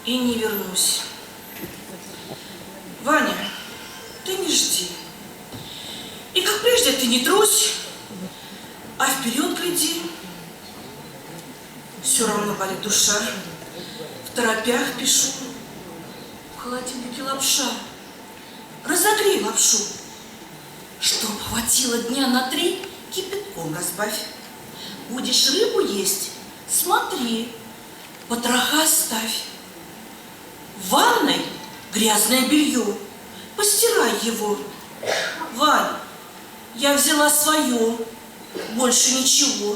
и не вернусь. Ваня, ты не жди. И как прежде ты не трусь, а вперед гляди. Все равно болит душа. В торопях пишу. В холодильнике лапша. Разогрей лапшу. Чтоб хватило дня на 3, кипятком разбавь. Будешь рыбу есть, смотри, потроха ставь. В ванной грязное белье, постирай его. Вань, я взяла свое, больше ничего.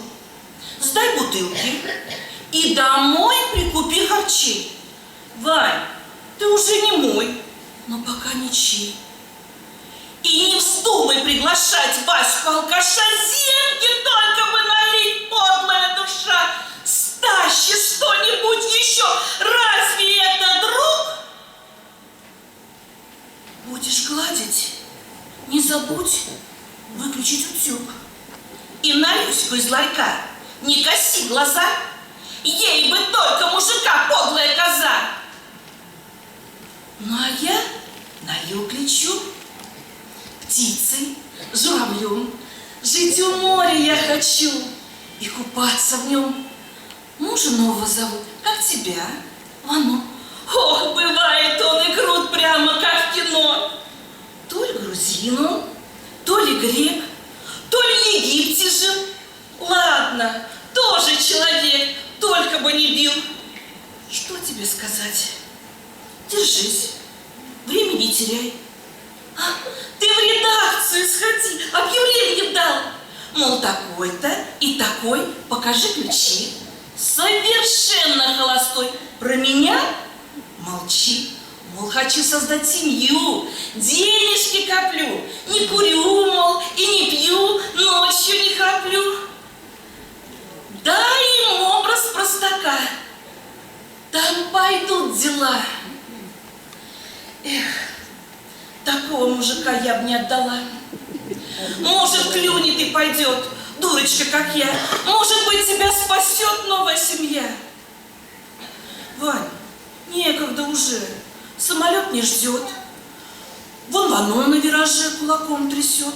Сдай бутылки и домой прикупи харчей. Вань, ты уже не мой, но пока не чей. И не вздумай приглашать Ваську-алкаша, зенки только бы налить, подлая душа. Стащи что-нибудь еще, разве это друг? Будешь гладить, не забудь выключить утюг. И на Люську из ларька не коси глаза, ей бы только мужика, подлая коза. Ну а я на юг лечу, птицей, журавлем, жить у моря я хочу и купаться в нем. Мужа нового зовут, как тебя, Вано. Ох, бывает он и крут, прямо как в кино. То ли грузин он, то ли грек, то ли в Египте жил. Ладно, тоже человек, только бы не бил. Что тебе сказать? Держись, время не теряй. А, ты в редакцию сходи, объявление дал. Мол, такой-то и такой, покажи ключи. Совершенно холостой. Про меня молчи. Мол, хочу создать семью, денежки коплю. Не курю, мол, и не пью, ночью не храплю. Дай им образ простака, там пойдут дела. Эх, такого мужика я бы не отдала. Может, клюнет и пойдет, дурочка, как я. Может быть, тебя спасет новая семья. Вань, некогда уже, самолет не ждет. Вон Вано на вираже кулаком трясет.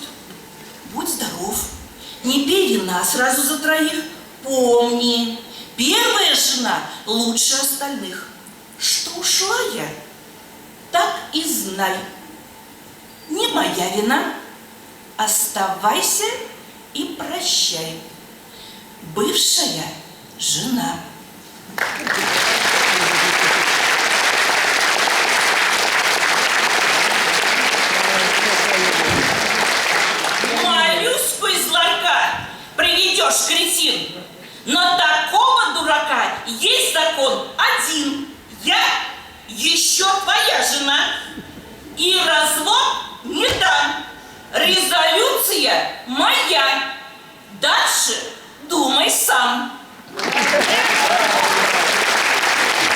Будь здоров, не пей вина сразу за 3. Помни, первая жена лучше остальных. Что ушла я, так и знай. Не моя вина. Оставайся и прощай. Бывшая жена. Малюську из ларька приведешь, кретин. На такого дурака есть закон один. Я еще твоя жена. И развод не дам. Резолюция моя. Дальше думай сам.